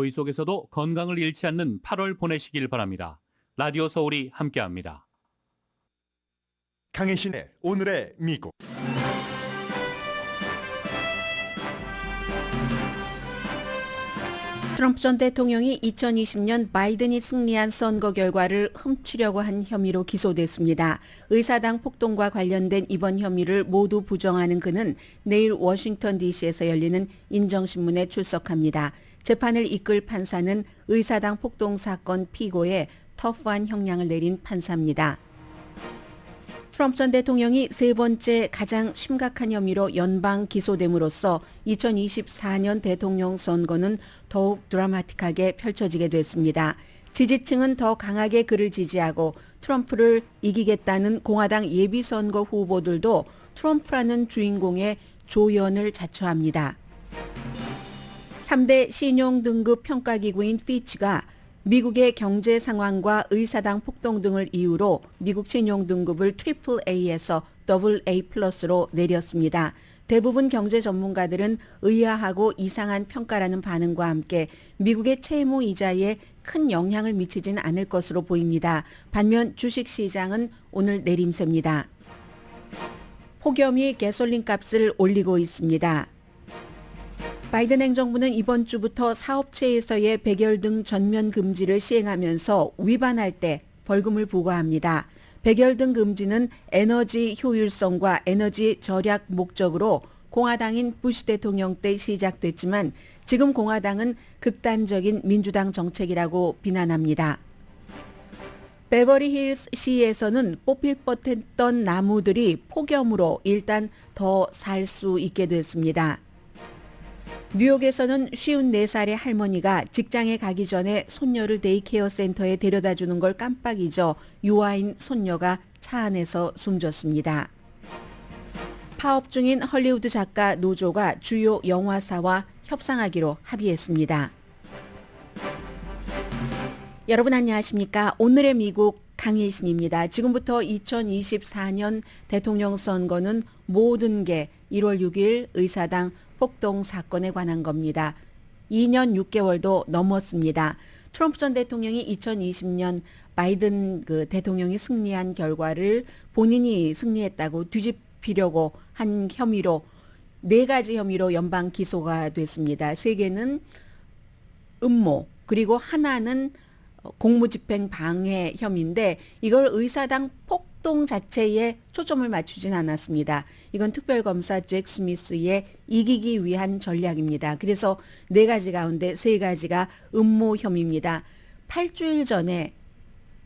더위 속에서도 건강을 잃지 않는 8월 보내시길 바랍니다. 라디오 서울이 함께합니다. 강혜신의 오늘의 미국. 트럼프 전 대통령이 2020년 바이든이 승리한 선거 결과를 훔치려고 한 혐의로 기소됐습니다. 의사당 폭동과 관련된 이번 혐의를 모두 부정하는 그는 내일 워싱턴 DC에서 열리는 인정신문에 출석합니다. 재판을 이끌 판사는 의사당 폭동 사건 피고에 터프한 형량을 내린 판사입니다. 트럼프 전 대통령이 세 번째 가장 심각한 혐의로 연방 기소됨으로써 2024년 대통령 선거는 더욱 드라마틱하게 펼쳐지게 됐습니다. 지지층은 더 강하게 그를 지지하고 트럼프를 이기겠다는 공화당 예비선거 후보들도 트럼프라는 주인공의 조연을 자처합니다. 3대 신용등급 평가기구인 피치가 미국의 경제 상황과 의사당 폭동 등을 이유로 미국 신용등급을 AAA에서 AA+로 내렸습니다. 대부분 경제 전문가들은 의아하고 이상한 평가라는 반응과 함께 미국의 채무 이자에 큰 영향을 미치진 않을 것으로 보입니다. 반면 주식시장은 오늘 내림세입니다. 폭염이 가솔린 값을 올리고 있습니다. 바이든 행정부는 이번 주부터 사업체에서의 백열 등 전면 금지를 시행하면서 위반할 때 벌금을 부과합니다. 백열 등 금지는 에너지 효율성과 에너지 절약 목적으로 공화당인 부시 대통령 때 시작됐지만 지금 공화당은 극단적인 민주당 정책이라고 비난합니다. 베버리힐스 시에서는 뽑힐 뻔했던 나무들이 폭염으로 일단 더 살 수 있게 됐습니다. 뉴욕에서는 54살의 할머니가 직장에 가기 전에 손녀를 데이케어 센터에 데려다 주는 걸 깜빡 잊어 유아인 손녀가 차 안에서 숨졌습니다. 파업 중인 헐리우드 작가 노조가 주요 영화사와 협상하기로 합의했습니다. 여러분 안녕하십니까? 오늘의 미국 강혜신입니다. 지금부터 2024년 대통령 선거는 모든 게 1월 6일 의사당 폭동 사건에 관한 겁니다. 2년 6개월도 넘었습니다. 트럼프 전 대통령이 2020년 바이든 대통령이 승리한 결과를 본인이 승리했다고 뒤집히려고 한 혐의로 4가지 혐의로 연방 기소가 됐습니다. 3개는 음모, 그리고 하나는 공무집행 방해 혐의인데 이걸 의사당 폭동 자체에 초점을 맞추진 않았습니다. 이건 특별검사 잭 스미스의 이기기 위한 전략입니다. 그래서 4가지 가운데 3가지가 음모 혐의입니다. 8주일 전에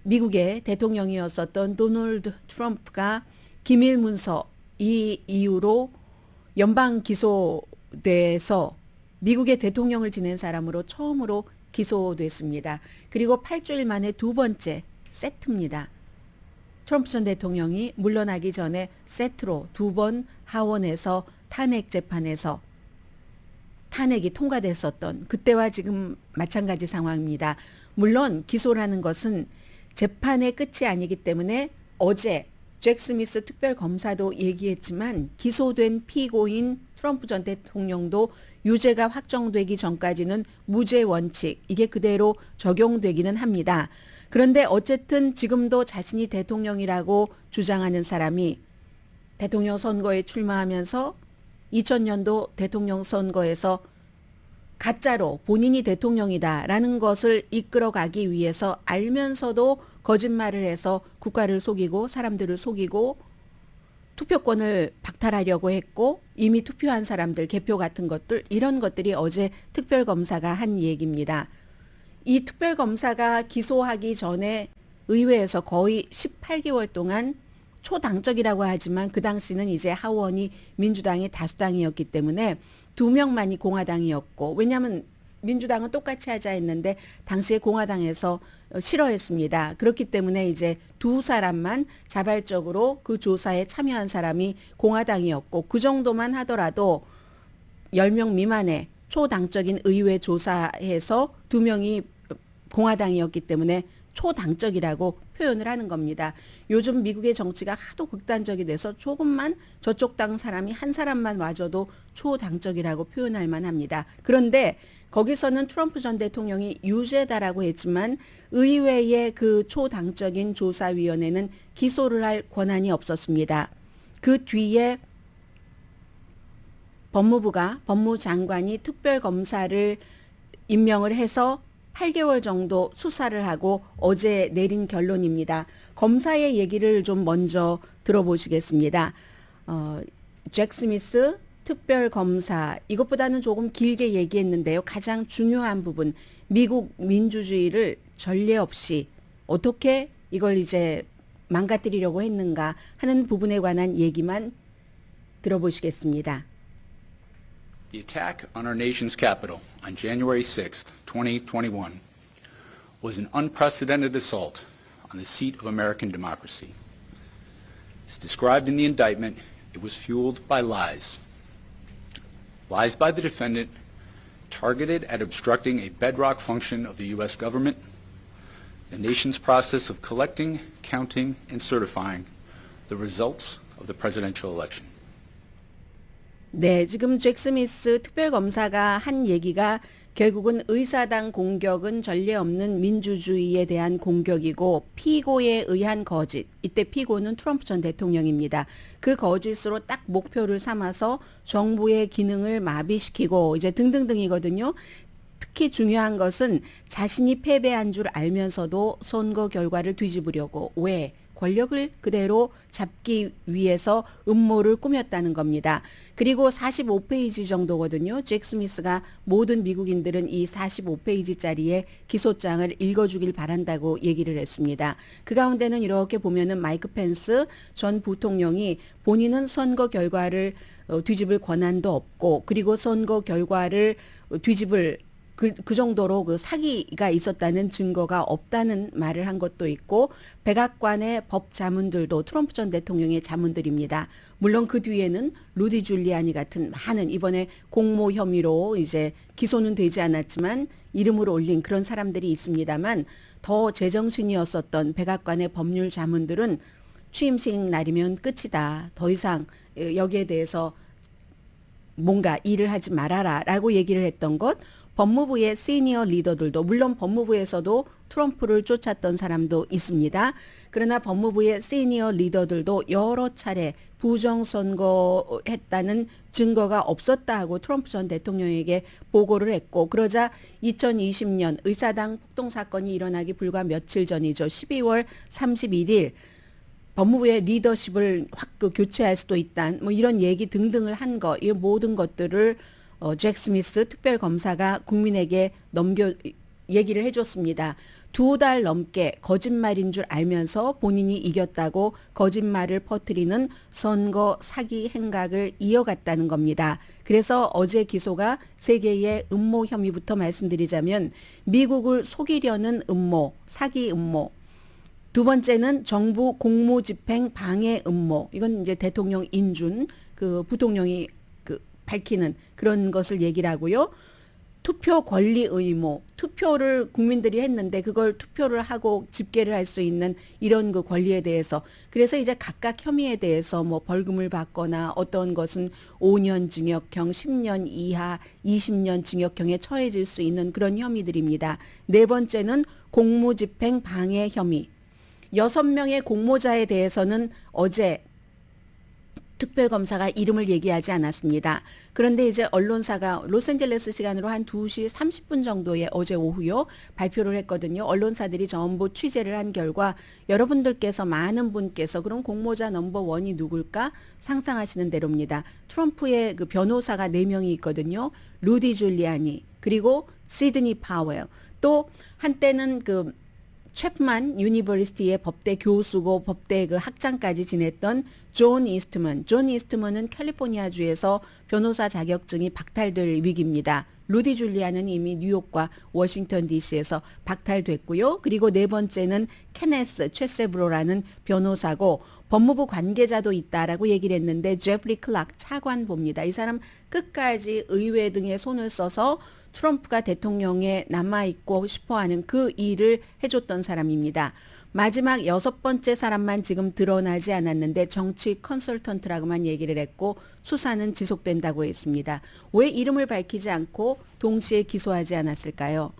미국의 대통령이었었던 도널드 트럼프가 기밀 문서 이 이유로 연방 기소돼서 미국의 대통령을 지낸 사람으로 처음으로 기소됐습니다. 그리고 8주일 만에 2번째 세트입니다. 트럼프 전 대통령이 물러나기 전에 세트로 2번 하원에서 탄핵 재판에서 탄핵이 통과됐었던 그때와 지금 마찬가지 상황입니다. 물론 기소라는 것은 재판의 끝이 아니기 때문에 어제 잭 스미스 특별검사도 얘기했지만 기소된 피고인 트럼프 전 대통령도 유죄가 확정되기 전까지는 무죄 원칙, 이게 그대로 적용되기는 합니다. 그런데 어쨌든 지금도 자신이 대통령이라고 주장하는 사람이 대통령 선거에 출마하면서 2000년도 대통령 선거에서 가짜로 본인이 대통령이다라는 것을 이끌어가기 위해서 알면서도 거짓말을 해서 국가를 속이고 사람들을 속이고 투표권을 박탈하려고 했고 이미 투표한 사람들 개표 같은 것들 이런 것들이 어제 특별검사가 한 얘기입니다. 이 특별검사가 기소하기 전에 의회에서 거의 18개월 동안 초당적이라고 하지만 그 당시는 이제 하원이 민주당이 다수당이었기 때문에 2명만이 공화당이었고 왜냐하면 민주당은 똑같이 하자 했는데 당시에 공화당에서 싫어했습니다. 그렇기 때문에 이제 2사람만 자발적으로 그 조사에 참여한 사람이 공화당이었고 그 정도만 하더라도 10명 미만의 초당적인 의회 조사에서 2명이 공화당이었기 때문에 초당적이라고 표현을 하는 겁니다. 요즘 미국의 정치가 하도 극단적이 돼서 조금만 저쪽 당 사람이 한 사람만 와줘도 초당적이라고 표현할 만합니다. 그런데 거기서는 트럼프 전 대통령이 유죄다라고 했지만 의회의 그 초당적인 조사위원회는 기소를 할 권한이 없었습니다. 그 뒤에 법무장관이 특별검사를 임명을 해서 8개월 정도 수사를 하고 어제 내린 결론입니다. 검사의 얘기를 좀 먼저 들어보시겠습니다. 잭 스미스 특별검사, 이것보다는 조금 길게 얘기했는데요. 가장 중요한 부분, 미국 민주주의를 전례 없이 어떻게 이걸 이제 망가뜨리려고 했는가 하는 부분에 관한 얘기만 들어보시겠습니다. The attack on our nation's capital on January 6th, 2021 was an unprecedented assault on the seat of American democracy. As described in the indictment, it was fueled by lies. Lies by the defendant targeted at obstructing a bedrock function of the U.S. government, the nation's process of collecting, counting, and certifying the results of the presidential election. 네, 지금 잭 스미스 특별검사가 한 얘기가 결국은 의사당 공격은 전례 없는 민주주의에 대한 공격이고 피고에 의한 거짓, 이때 피고는 트럼프 전 대통령입니다. 그 거짓으로 딱 목표를 삼아서 정부의 기능을 마비시키고 이제 등등등이거든요. 특히 중요한 것은 자신이 패배한 줄 알면서도 선거 결과를 뒤집으려고 왜? 권력을 그대로 잡기 위해서 음모를 꾸몄다는 겁니다. 그리고 45페이지 정도거든요. 잭 스미스가 모든 미국인들은 이 45페이지짜리의 기소장을 읽어주길 바란다고 얘기를 했습니다. 그 가운데는 이렇게 보면은 마이크 펜스 전 부통령이 본인은 선거 결과를 뒤집을 권한도 없고 그리고 선거 결과를 뒤집을 그 정도로 그 사기가 있었다는 증거가 없다는 말을 한 것도 있고 백악관의 법 자문들도 트럼프 전 대통령의 자문들입니다. 물론 그 뒤에는 루디 줄리아니 같은 많은 이번에 공모 혐의로 이제 기소는 되지 않았지만 이름을 올린 그런 사람들이 있습니다만 더 제정신이었었던 백악관의 법률 자문들은 취임식 날이면 끝이다. 더 이상 여기에 대해서 뭔가 일을 하지 말아라 라고 얘기를 했던 것, 법무부의 시니어 리더들도 물론 법무부에서도 트럼프를 쫓았던 사람도 있습니다. 그러나 법무부의 시니어 리더들도 여러 차례 부정선거했다는 증거가 없었다 하고 트럼프 전 대통령에게 보고를 했고 그러자 2020년 의사당 폭동 사건이 일어나기 불과 며칠 전이죠. 12월 31일 법무부의 리더십을 확 교체할 수도 있다. 뭐 이런 얘기 등등을 한 거, 이 모든 것들을 잭 스미스 특별검사가 국민에게 얘기를 해줬습니다. 2달 넘게 거짓말인 줄 알면서 본인이 이겼다고 거짓말을 퍼뜨리는 선거 사기 행각을 이어갔다는 겁니다. 그래서 어제 기소가 3개의 음모 혐의부터 말씀드리자면 미국을 속이려는 음모, 사기 음모. 두 번째는 정부 공무집행 방해 음모. 이건 이제 대통령 인준, 그 부통령이 밝히는 그런 것을 얘기를 하고요. 투표 권리 의무, 투표를 국민들이 했는데 그걸 투표를 하고 집계를 할 수 있는 이런 그 권리에 대해서 그래서 이제 각각 혐의에 대해서 뭐 벌금을 받거나 어떤 것은 5년 징역형, 10년 이하, 20년 징역형에 처해질 수 있는 그런 혐의들입니다. 네 번째는 공무집행 방해 혐의. 6명의 공모자에 대해서는 어제 특별검사가 이름을 얘기하지 않았습니다. 그런데 이제 언론사가 로스앤젤레스 시간으로 한 2시 30분 정도에 어제 오후요 발표를 했거든요. 언론사들이 전부 취재를 한 결과 여러분들께서 많은 분께서 그럼 공모자 넘버 1이 누굴까 상상하시는 대로입니다. 트럼프의 그 변호사가 4명이 있거든요. 루디 줄리아니 그리고 시드니 파웰 또 한때는 그 챕만 유니버시티의 법대 교수고 법대 그 학장까지 지냈던 존 이스트먼. 존 이스트먼은 캘리포니아주에서 변호사 자격증이 박탈될 위기입니다. 루디 줄리아는 이미 뉴욕과 워싱턴 DC에서 박탈됐고요. 그리고 네 번째는 케네스 최세브로라는 변호사고 법무부 관계자도 있다라고 얘기를 했는데 제프리 클락 차관보입니다. 이 사람 끝까지 의회 등에 손을 써서 트럼프가 대통령에 남아있고 싶어하는 그 일을 해줬던 사람입니다. 마지막 6번째 사람만 지금 드러나지 않았는데 정치 컨설턴트라고만 얘기를 했고 수사는 지속된다고 했습니다. 왜 이름을 밝히지 않고 동시에 기소하지 않았을까요?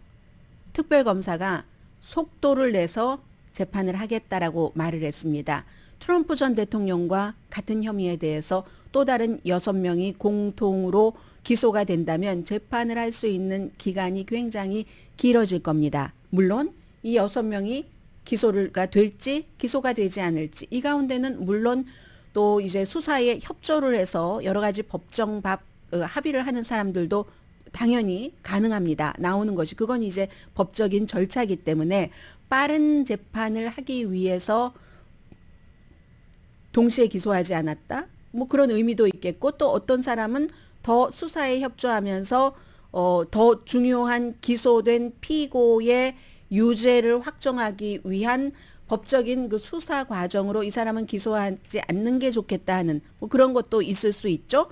특별검사가 속도를 내서 재판을 하겠다라고 말을 했습니다. 트럼프 전 대통령과 같은 혐의에 대해서 또 다른 6명이 공통으로 기소가 된다면 재판을 할 수 있는 기간이 굉장히 길어질 겁니다. 물론 이 6명이 기소가 될지 기소가 되지 않을지 이 가운데는 물론 또 이제 수사에 협조를 해서 여러 가지 법정 합의를 하는 사람들도 당연히 가능합니다. 나오는 것이 그건 이제 법적인 절차이기 때문에 빠른 재판을 하기 위해서 동시에 기소하지 않았다. 뭐 그런 의미도 있겠고 또 어떤 사람은 더 수사에 협조하면서 더 중요한 기소된 피고의 유죄를 확정하기 위한 법적인 그 수사 과정으로 이 사람은 기소하지 않는 게 좋겠다 하는 뭐 그런 것도 있을 수 있죠.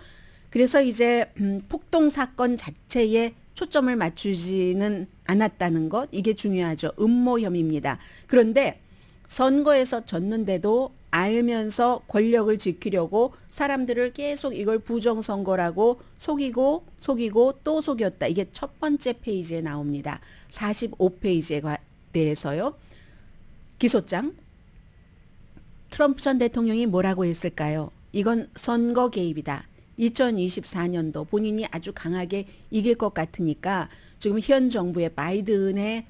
그래서 이제 폭동 사건 자체에 초점을 맞추지는 않았다는 것 이게 중요하죠. 음모 혐의입니다. 그런데 선거에서 졌는데도 알면서 권력을 지키려고 사람들을 계속 이걸 부정선거라고 속이고 또 속였다. 이게 첫 번째 페이지에 나옵니다. 45페이지에 대해서요. 기소장. 트럼프 전 대통령이 뭐라고 했을까요? 이건 선거 개입이다. 2024년도 본인이 아주 강하게 이길 것 같으니까 지금 현 정부의 바이든의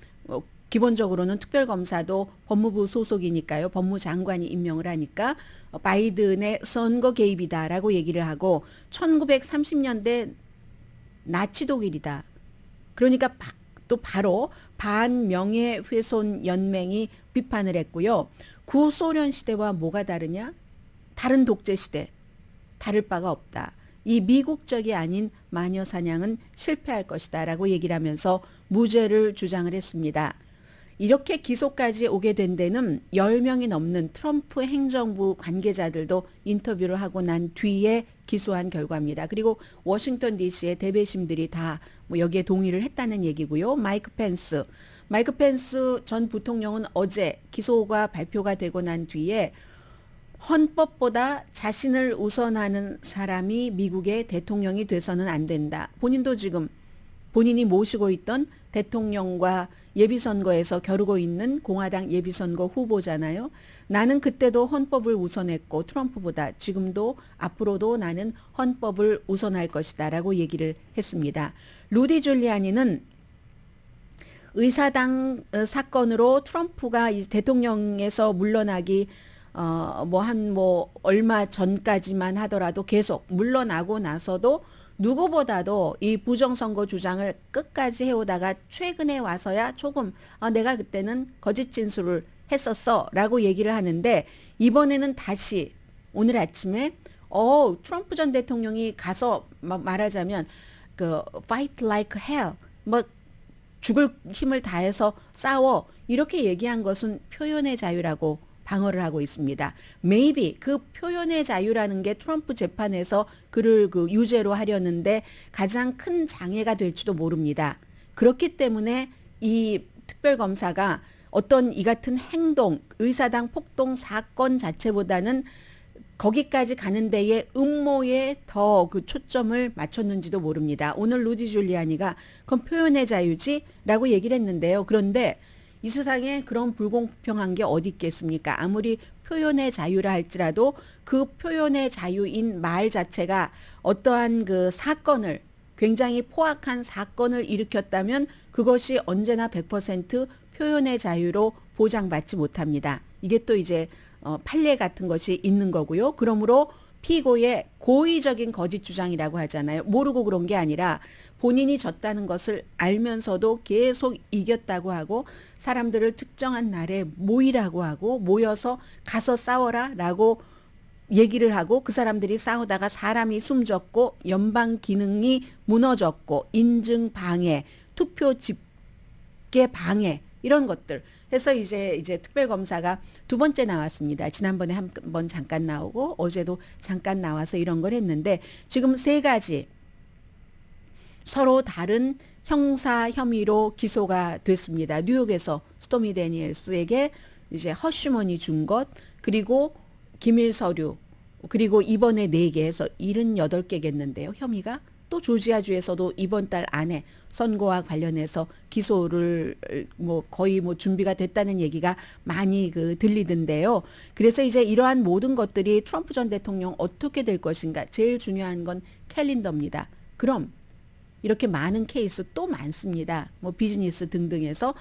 기본적으로는 특별검사도 법무부 소속이니까요. 법무장관이 임명을 하니까 바이든의 선거 개입이다라고 얘기를 하고 1930년대 나치 독일이다. 그러니까 또 바로 반명예훼손 연맹이 비판을 했고요. 구소련 시대와 뭐가 다르냐? 다른 독재 시대. 다를 바가 없다. 이 미국적이 아닌 마녀 사냥은 실패할 것이다 라고 얘기를 하면서 무죄를 주장을 했습니다. 이렇게 기소까지 오게 된 데는 10명이 넘는 트럼프 행정부 관계자들도 인터뷰를 하고 난 뒤에 기소한 결과입니다. 그리고 워싱턴 DC의 대배심들이 다 뭐 여기에 동의를 했다는 얘기고요. 마이크 펜스 전 부통령은 어제 기소가 발표가 되고 난 뒤에 헌법보다 자신을 우선하는 사람이 미국의 대통령이 돼서는 안 된다. 본인도 지금 본인이 모시고 있던 대통령과 예비선거에서 겨루고 있는 공화당 예비선거 후보잖아요. 나는 그때도 헌법을 우선했고 트럼프보다 지금도 앞으로도 나는 헌법을 우선할 것이다 라고 얘기를 했습니다. 루디 줄리아니는 의사당 사건으로 트럼프가 대통령에서 물러나기 얼마 전까지만 하더라도 계속 물러나고 나서도 누구보다도 이 부정선거 주장을 끝까지 해오다가 최근에 와서야 조금 내가 그때는 거짓 진술을 했었어 라고 얘기를 하는데 이번에는 다시 오늘 아침에 트럼프 전 대통령이 가서 말하자면 그 fight like hell 죽을 힘을 다해서 싸워 이렇게 얘기한 것은 표현의 자유라고 방어를 하고 있습니다. Maybe 그 표현의 자유라는 게 트럼프 재판에서 그를 유죄로 하려는데 가장 큰 장애가 될지도 모릅니다. 그렇기 때문에 이 특별검사가 어떤 이 같은 행동, 의사당 폭동 사건 자체보다는 거기까지 가는 데에 음모에 더 그 초점을 맞췄는지도 모릅니다. 오늘 루디 줄리아니가 그건 표현의 자유지라고 얘기를 했는데요. 그런데 이 세상에 그런 불공평한 게 어디 있겠습니까? 아무리 표현의 자유라 할지라도 그 표현의 자유인 말 자체가 어떠한 그 사건을 굉장히 포악한 사건을 일으켰다면 그것이 언제나 100% 표현의 자유로 보장받지 못합니다. 이게 또 이제 판례 같은 것이 있는 거고요. 그러므로 피고의 고의적인 거짓 주장이라고 하잖아요. 모르고 그런 게 아니라 본인이 졌다는 것을 알면서도 계속 이겼다고 하고 사람들을 특정한 날에 모이라고 하고 모여서 가서 싸워라 라고 얘기를 하고 그 사람들이 싸우다가 사람이 숨졌고 연방 기능이 무너졌고 인증 방해, 투표 집계 방해 이런 것들 해서 이제 특별검사가 두 번째 나왔습니다. 지난번에 한 번 잠깐 나오고 어제도 잠깐 나와서 이런 걸 했는데 지금 세 가지 서로 다른 형사 혐의로 기소가 됐습니다. 뉴욕에서 스토미 데니엘스에게 이제 허쉬머니 준 것, 그리고 기밀 서류, 그리고 이번에 4개 해서 78개겠는데요. 혐의가 또 조지아주에서도 이번 달 안에 선거와 관련해서 기소를 거의 준비가 됐다는 얘기가 많이 들리던데요. 그래서 이제 이러한 모든 것들이 트럼프 전 대통령 어떻게 될 것인가, 제일 중요한 건 캘린더입니다. 그럼 이렇게 많은 케이스 또 많습니다. 비즈니스 등등에서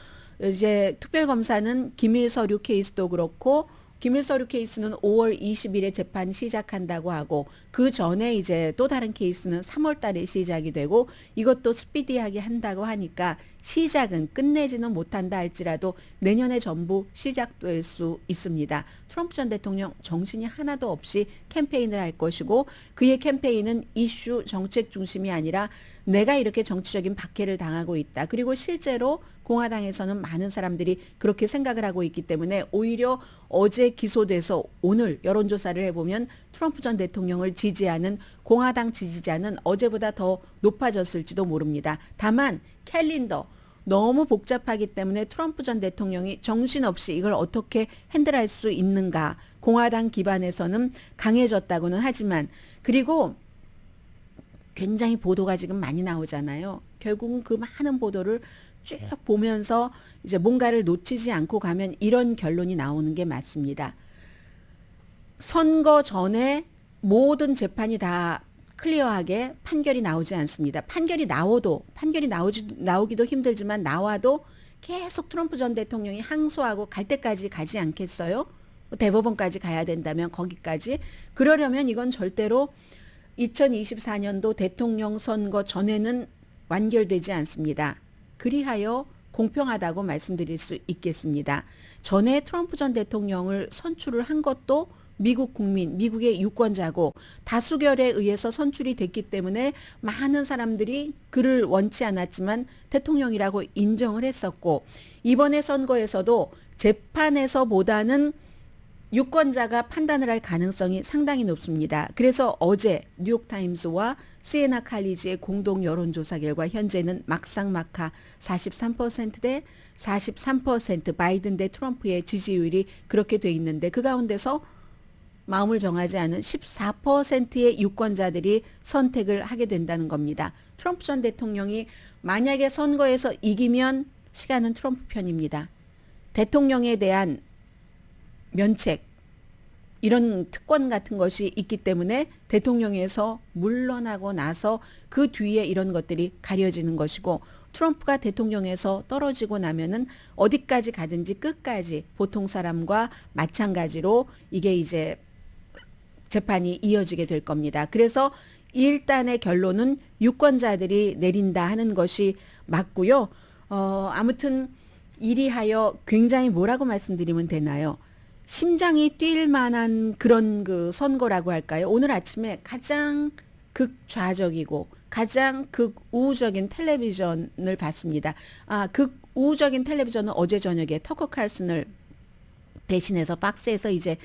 이제 특별검사는 기밀 서류 케이스도 그렇고, 기밀 서류 케이스는 5월 20일에 재판 시작한다고 하고, 그 전에 이제 또 다른 케이스는 3월 달에 시작이 되고, 이것도 스피디하게 한다고 하니까 시작은 끝내지는 못한다 할지라도 내년에 전부 시작될 수 있습니다. 트럼프 전 대통령 정신이 하나도 없이 캠페인을 할 것이고, 그의 캠페인은 이슈 정책 중심이 아니라 내가 이렇게 정치적인 박해를 당하고 있다. 그리고 실제로 공화당에서는 많은 사람들이 그렇게 생각을 하고 있기 때문에 오히려 어제 기소돼서 오늘 여론조사를 해보면 트럼프 전 대통령을 지지하는 공화당 지지자는 어제보다 더 높아졌을지도 모릅니다. 다만 캘린더 너무 복잡하기 때문에 트럼프 전 대통령이 정신없이 이걸 어떻게 핸들할 수 있는가, 공화당 기반에서는 강해졌다고는 하지만, 그리고 굉장히 보도가 지금 많이 나오잖아요. 결국은 그 많은 보도를 쭉 보면서 이제 뭔가를 놓치지 않고 가면 이런 결론이 나오는 게 맞습니다. 선거 전에 모든 재판이 다 클리어하게 판결이 나오지 않습니다. 판결이 나오기도 힘들지만 나와도 계속 트럼프 전 대통령이 항소하고 갈 때까지 가지 않겠어요? 대법원까지 가야 된다면 거기까지. 그러려면 이건 절대로 2024년도 대통령 선거 전에는 완결되지 않습니다. 그리하여 공평하다고 말씀드릴 수 있겠습니다. 전에 트럼프 전 대통령을 선출을 한 것도 미국 국민, 미국의 유권자고 다수결에 의해서 선출이 됐기 때문에 많은 사람들이 그를 원치 않았지만 대통령이라고 인정을 했었고, 이번에 선거에서도 재판에서보다는 유권자가 판단을 할 가능성이 상당히 높습니다. 그래서 어제 뉴욕타임스와 시에나 칼리지의 공동 여론조사 결과 현재는 막상막하 43%대 43% 바이든 대 트럼프의 지지율이 그렇게 돼 있는데, 그 가운데서 마음을 정하지 않은 14%의 유권자들이 선택을 하게 된다는 겁니다. 트럼프 전 대통령이 만약에 선거에서 이기면 시간은 트럼프 편입니다. 대통령에 대한 면책, 이런 특권 같은 것이 있기 때문에 대통령에서 물러나고 나서 그 뒤에 이런 것들이 가려지는 것이고, 트럼프가 대통령에서 떨어지고 나면은 어디까지 가든지 끝까지 보통 사람과 마찬가지로 이게 이제 재판이 이어지게 될 겁니다. 그래서 일단의 결론은 유권자들이 내린다 하는 것이 맞고요. 아무튼 이리하여 굉장히 뭐라고 말씀드리면 되나요? 심장이 뛸 만한 그런 그 선거라고 할까요? 오늘 아침에 가장 극좌적이고 가장 극우적인 텔레비전을 봤습니다. 극우적인 텔레비전은 어제 저녁에 터커 칼슨을 대신해서 박스에서 이제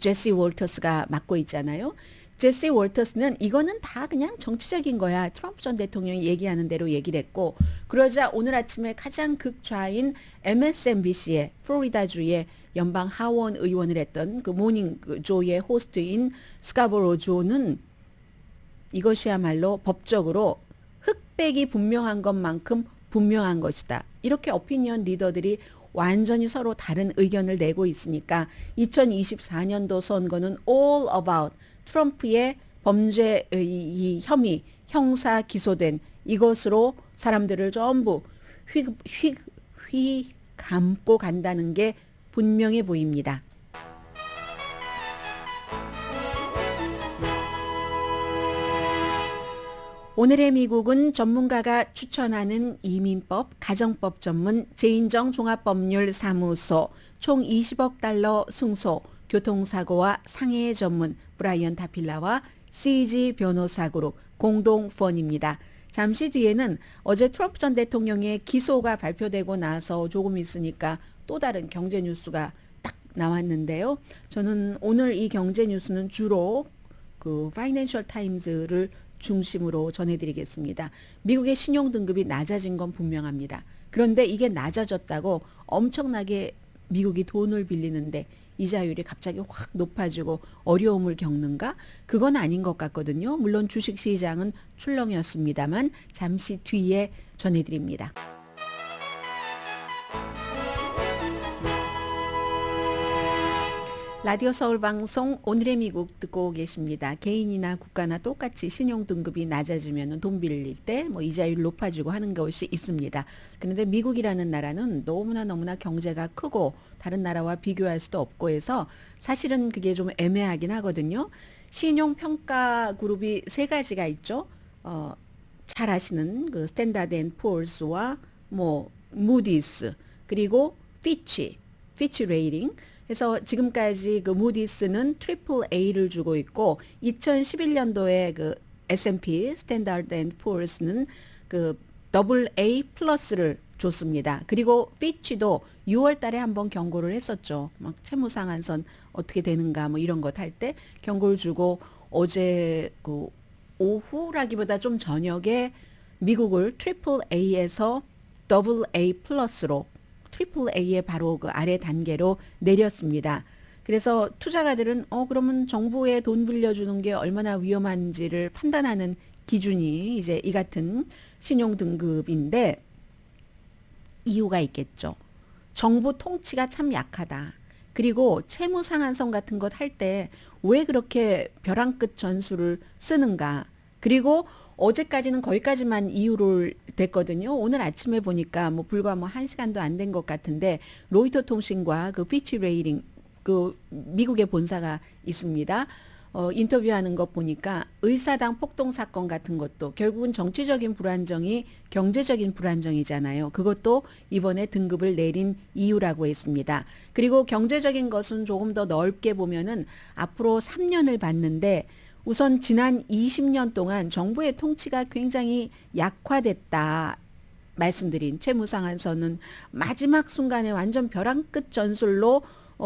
제시 월터스가 맡고 있잖아요. 제시 월터스는 이거는 다 그냥 정치적인 거야. 트럼프 전 대통령이 얘기하는 대로 얘기를 했고, 그러자 오늘 아침에 가장 극좌인 MSNBC의 플로리다주의 연방 하원 의원을 했던 그 모닝 조의 호스트인 스카보로 조는 이것이야말로 법적으로 흑백이 분명한 것만큼 분명한 것이다. 이렇게 오피니언 리더들이 완전히 서로 다른 의견을 내고 있으니까 2024년도 선거는 all about 트럼프의 범죄의 이 혐의, 형사 기소된 이것으로 사람들을 전부 감고 간다는 게 분명해 보입니다. 오늘의 미국은 전문가가 추천하는 이민법, 가정법 전문 제인정 종합법률사무소, 총 20억 달러 승소, 교통사고와 상해 전문 브라이언 타필라와 CG 변호사그룹 공동 후원입니다. 잠시 뒤에는 어제 트럼프 전 대통령의 기소가 발표되고 나서 조금 있으니까 또 다른 경제 뉴스가 딱 나왔는데요. 저는 오늘 이 경제 뉴스는 주로 그 파이낸셜 타임즈를 중심으로 전해드리겠습니다. 미국의 신용 등급이 낮아진 건 분명합니다. 그런데 이게 낮아졌다고 엄청나게 미국이 돈을 빌리는데 이자율이 갑자기 확 높아지고 어려움을 겪는가? 그건 아닌 것 같거든요. 물론 주식시장은 출렁이었습니다만 잠시 뒤에 전해드립니다. 라디오 서울방송 오늘의 미국 듣고 계십니다. 개인이나 국가나 똑같이 신용등급이 낮아지면 돈 빌릴 때 뭐 이자율 높아지고 하는 것이 있습니다. 그런데 미국이라는 나라는 너무나 경제가 크고 다른 나라와 비교할 수도 없고 해서 사실은 그게 좀 애매하긴 하거든요. 신용평가 그룹이 세 가지가 있죠. 잘 아시는 그 스탠다드 앤 푸어스와 뭐 무디스 그리고 피치 레이팅. 그래서 지금까지 그 무디스는 트리플 A를 주고 있고 2011년도에 그 S&P 스탠다드 앤 푸어스는 그 더블 A 플러스를 줬습니다. 그리고 피치도 6월 달에 한번 경고를 했었죠. 막 채무 상한선 어떻게 되는가 뭐 이런 것 할 때 경고를 주고 어제 그 오후라기보다 좀 저녁에 미국을 트리플 A에서 더블 A 플러스로 트리플 A의 바로 그 아래 단계로 내렸습니다. 그래서 투자가들은 그러면 정부에 돈 빌려주는 게 얼마나 위험한지를 판단하는 기준이 이제 이 같은 신용 등급인데 이유가 있겠죠. 정부 통치가 참 약하다. 그리고 채무 상한선 같은 것 할 때 왜 그렇게 벼랑 끝 전술을 쓰는가. 그리고 어제까지는 거기까지만 이유를 댔거든요. 오늘 아침에 보니까 뭐 불과 뭐 1시간도 안 된 것 같은데 로이터 통신과 그 피치 레이팅 그 미국의 본사가 있습니다. 인터뷰하는 것 보니까 의사당 폭동 사건 같은 것도 결국은 정치적인 불안정이 경제적인 불안정이잖아요. 그것도 이번에 등급을 내린 이유라고 했습니다. 그리고 경제적인 것은 조금 더 넓게 보면은 앞으로 3년을 봤는데 우선 지난 20년 동안 정부의 통치가 굉장히 약화됐다. 말씀드린 채무상한선은 마지막 순간에 완전 벼랑 끝 전술로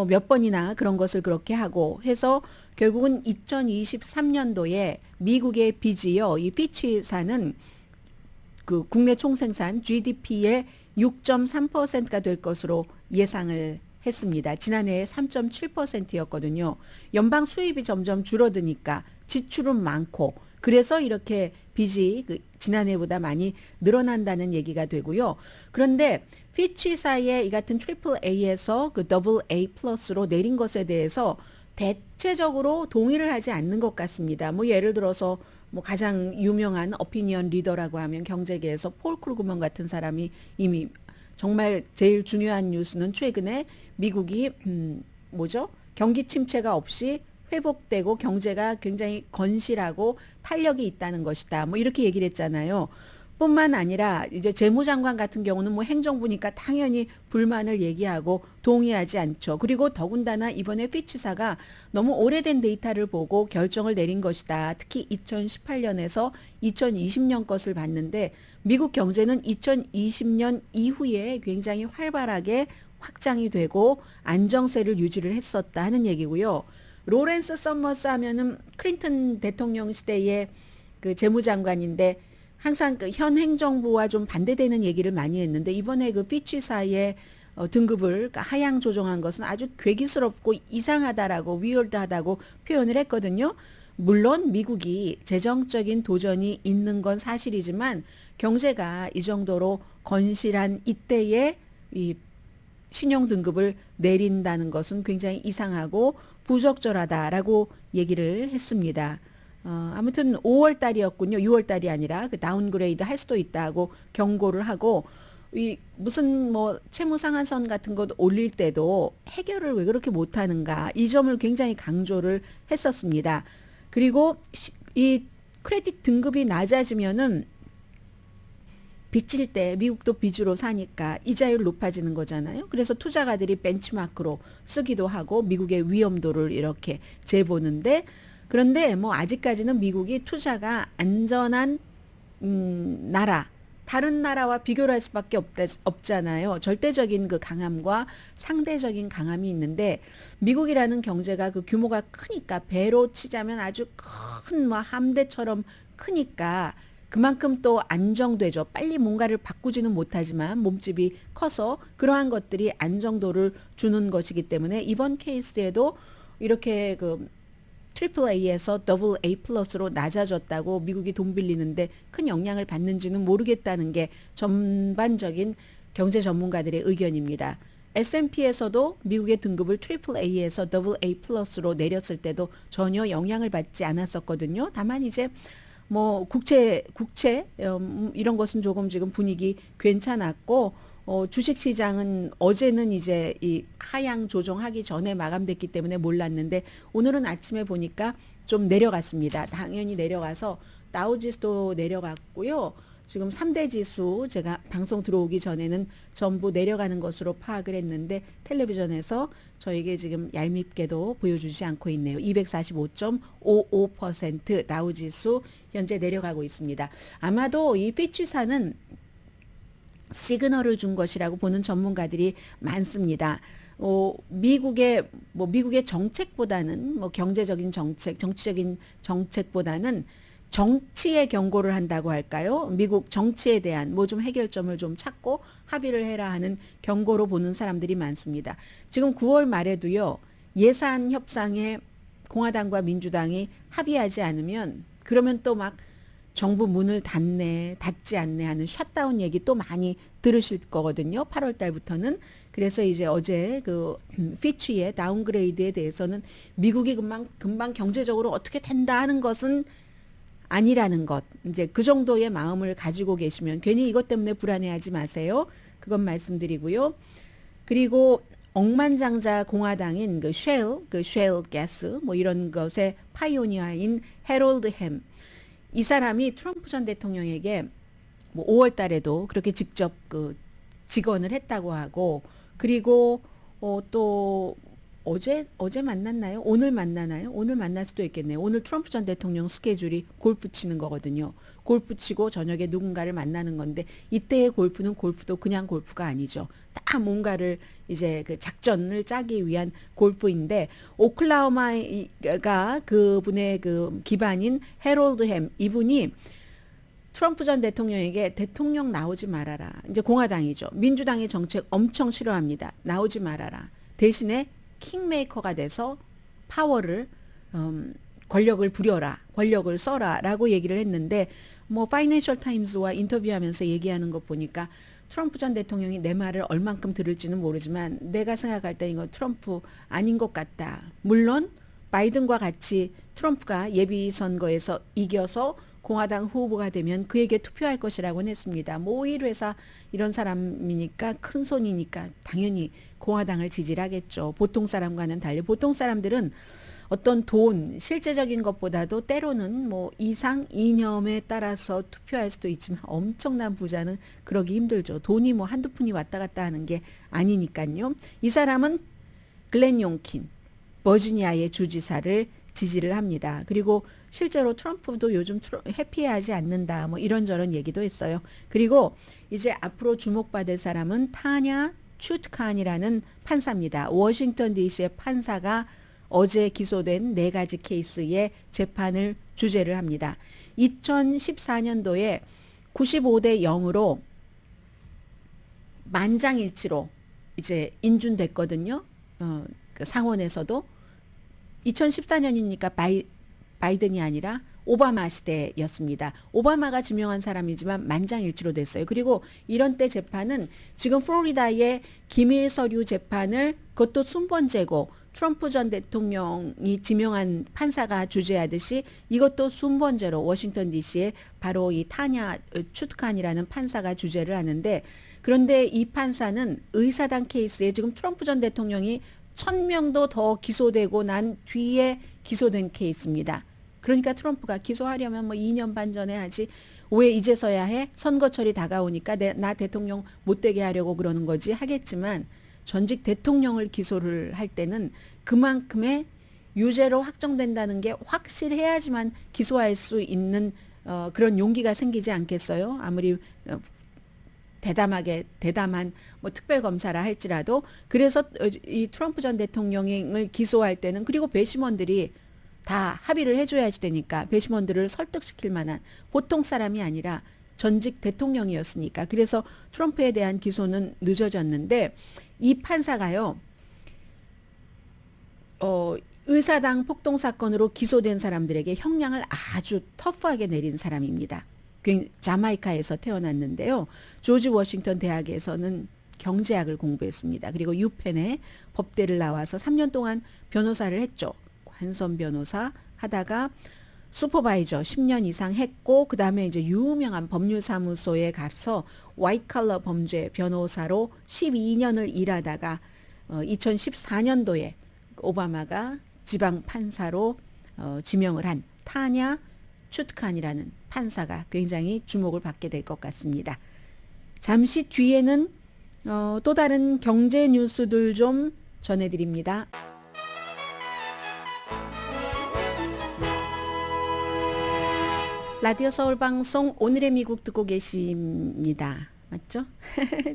몇 번이나 그런 것을 그렇게 하고 해서 결국은 2023년도에 미국의 빚이요. 이 피치사는 그 국내 총생산 GDP의 6.3%가 될 것으로 예상을 했습니다. 지난해에 3.7%였거든요. 연방 수입이 점점 줄어드니까 지출은 많고 그래서 이렇게 빚이 지난해보다 많이 늘어난다는 얘기가 되고요. 그런데 피치사의 이 같은 트리플 A에서 그 더블 A 플러스로 내린 것에 대해서 대체적으로 동의를 하지 않는 것 같습니다. 뭐 예를 들어서 뭐 가장 유명한 어피니언 리더라고 하면 경제계에서 폴 크루그먼 같은 사람이 이미 정말 제일 중요한 뉴스는 최근에 미국이 경기 침체가 없이 회복되고 경제가 굉장히 건실하고 탄력이 있다는 것이다. 뭐 이렇게 얘기를 했잖아요. 뿐만 아니라 이제 재무장관 같은 경우는 뭐 행정부니까 당연히 불만을 얘기하고 동의하지 않죠. 그리고 더군다나 이번에 피치사가 너무 오래된 데이터를 보고 결정을 내린 것이다. 특히 2018년에서 2020년 것을 봤는데 미국 경제는 2020년 이후에 굉장히 활발하게 확장이 되고 안정세를 유지를 했었다 하는 얘기고요. 로렌스 서머스 하면은 클린턴 대통령 시대의 그 재무장관인데 항상 그 현 행정부와 좀 반대되는 얘기를 많이 했는데 이번에 그 피치사의 등급을 하향 조정한 것은 아주 괴기스럽고 이상하다라고 위얼드하다고 표현을 했거든요. 물론 미국이 재정적인 도전이 있는 건 사실이지만 경제가 이 정도로 건실한 이때에 이 신용 등급을 내린다는 것은 굉장히 이상하고 부적절하다라고 얘기를 했습니다. 아무튼 5월 달이었군요. 6월 달이 아니라 그 다운그레이드 할 수도 있다고 경고를 하고 이 무슨 뭐 채무 상한선 같은 것 올릴 때도 해결을 왜 그렇게 못하는가 이 점을 굉장히 강조를 했었습니다. 그리고 이 크레딧 등급이 낮아지면은 빚질 때 미국도 빚으로 사니까 이자율 높아지는 거잖아요. 그래서 투자가들이 벤치마크로 쓰기도 하고 미국의 위험도를 이렇게 재보는데 그런데 뭐 아직까지는 미국이 투자가 안전한 나라 다른 나라와 비교를 할 수밖에 없잖아요. 절대적인 그 강함과 상대적인 강함이 있는데 미국이라는 경제가 그 규모가 크니까 배로 치자면 아주 큰 뭐 함대처럼 크니까 그만큼 또 안정되죠. 빨리 뭔가를 바꾸지는 못하지만 몸집이 커서 그러한 것들이 안정도를 주는 것이기 때문에 이번 케이스에도 이렇게 그 트리플 A에서 더블 A 플러스로 낮아졌다고 미국이 돈 빌리는데 큰 영향을 받는지는 모르겠다는 게 전반적인 경제 전문가들의 의견입니다. S&P에서도 미국의 등급을 트리플 A에서 더블 A 플러스로 내렸을 때도 전혀 영향을 받지 않았었거든요. 다만 이제 뭐 국채 이런 것은 조금 지금 분위기 괜찮았고 주식 시장은 어제는 이제 이 하향 조정하기 전에 마감됐기 때문에 몰랐는데 오늘은 아침에 보니까 좀 내려갔습니다. 당연히 내려가서 다우지수도 내려갔고요. 지금 3대 지수 제가 방송 들어오기 전에는 전부 내려가는 것으로 파악을 했는데 텔레비전에서 저에게 지금 얄밉게도 보여주지 않고 있네요. 245.55% 다우지수 현재 내려가고 있습니다. 아마도 이 피치사는 시그널을 준 것이라고 보는 전문가들이 많습니다. 미국의 정책보다는 경제적인 정책, 정치적인 정책보다는 정치의 경고를 한다고 할까요? 미국 정치에 대한 좀 해결점을 좀 찾고 합의를 해라 하는 경고로 보는 사람들이 많습니다. 지금 9월 말에도요. 예산 협상에 공화당과 민주당이 합의하지 않으면 그러면 또 막 정부 문을 닫지 않네 하는 셧다운 얘기 또 많이 들으실 거거든요. 8월 달부터는. 그래서 이제 어제 그 피치의 다운그레이드에 대해서는 미국이 금방 경제적으로 어떻게 된다 하는 것은 아니라는 것. 이제 그 정도의 마음을 가지고 계시면 괜히 이것 때문에 불안해하지 마세요. 그건 말씀드리고요. 그리고 억만장자 공화당인 그 쉘 가스 이런 것의 파이오니아인 해롤드 햄. 이 사람이 트럼프 전 대통령에게 5월 달에도 그렇게 직접 그 직언을 했다고 하고 그리고 또 어제 만났나요? 오늘 만나나요? 오늘 만날 수도 있겠네요. 오늘 트럼프 전 대통령 스케줄이 골프 치는 거거든요. 골프 치고 저녁에 누군가를 만나는 건데 이때의 골프는 골프도 그냥 골프가 아니죠. 다 뭔가를 이제 그 작전을 짜기 위한 골프인데 오클라호마가 그분의 그 기반인 해롤드 햄 이분이 트럼프 전 대통령에게 대통령 나오지 말아라. 이제 공화당이죠. 민주당의 정책 엄청 싫어합니다. 나오지 말아라. 대신에 킹메이커가 돼서 파워를 권력을 부려라. 권력을 써라. 라고 얘기를 했는데 파이낸셜 타임스와 인터뷰하면서 얘기하는 것 보니까 트럼프 전 대통령이 내 말을 얼만큼 들을지는 모르지만 내가 생각할 때 이거 트럼프 아닌 것 같다. 물론 바이든과 같이 트럼프가 예비 선거에서 이겨서 공화당 후보가 되면 그에게 투표할 것이라고는 했습니다. 모일 회사 이런 사람이니까 큰 손이니까 당연히 공화당을 지지를 하겠죠. 보통 사람과는 달리 보통 사람들은 어떤 돈, 실제적인 것보다도 때로는 이상 이념에 따라서 투표할 수도 있지만 엄청난 부자는 그러기 힘들죠. 돈이 한두 푼이 왔다 갔다 하는 게 아니니까요. 이 사람은 글렌 용킨, 버지니아의 주지사를 지지를 합니다. 그리고 실제로 트럼프도 요즘 해피해하지 않는다. 이런저런 얘기도 했어요. 그리고 이제 앞으로 주목받을 사람은 타냐 츄트칸이라는 판사입니다. 워싱턴 DC의 판사가 어제 기소된 4가지 케이스의 재판을 주재를 합니다. 2014년도에 95대 0으로 만장일치로 이제 인준됐거든요. 그 상원에서도 2014년이니까 바이든이 아니라 오바마 시대였습니다. 오바마가 지명한 사람이지만 만장일치로 됐어요. 그리고 이런 때 재판은 지금 플로리다의 기밀 서류 재판을 그것도 순번제고 트럼프 전 대통령이 지명한 판사가 주재하듯이 이것도 순번제로 워싱턴 DC에 바로 이 타냐 츄트칸이라는 판사가 주재를 하는데 그런데 이 판사는 의사당 케이스에 지금 트럼프 전 대통령이 1000명도 더 기소되고 난 뒤에 기소된 케이스입니다. 그러니까 트럼프가 기소하려면 2년 반 전에 하지 왜 이제서야 해? 선거철이 다가오니까 나 대통령 못 되게 하려고 그러는 거지 하겠지만 전직 대통령을 기소를 할 때는 그만큼의 유죄로 확정된다는 게 확실해야지만 기소할 수 있는 그런 용기가 생기지 않겠어요? 아무리 대담한 특별검사라 할지라도 그래서 이 트럼프 전 대통령을 기소할 때는 그리고 배심원들이 다 합의를 해줘야지 되니까 배심원들을 설득시킬 만한 보통 사람이 아니라 전직 대통령이었으니까. 그래서 트럼프에 대한 기소는 늦어졌는데 이 판사가요. 의사당 폭동 사건으로 기소된 사람들에게 형량을 아주 터프하게 내린 사람입니다. 자마이카에서 태어났는데요. 조지 워싱턴 대학에서는 경제학을 공부했습니다. 그리고 유펜에 법대를 나와서 3년 동안 변호사를 했죠. 한선 변호사 하다가 슈퍼바이저 10년 이상 했고 그 다음에 이제 유명한 법률사무소에 가서 화이트 칼러 범죄 변호사로 12년을 일하다가 2014년도에 오바마가 지방 판사로 지명을 한 타냐 추트칸이라는 판사가 굉장히 주목을 받게 될 것 같습니다. 잠시 뒤에는 또 다른 경제 뉴스들 좀 전해드립니다. 라디오 서울 방송 오늘의 미국 듣고 계십니다. 맞죠?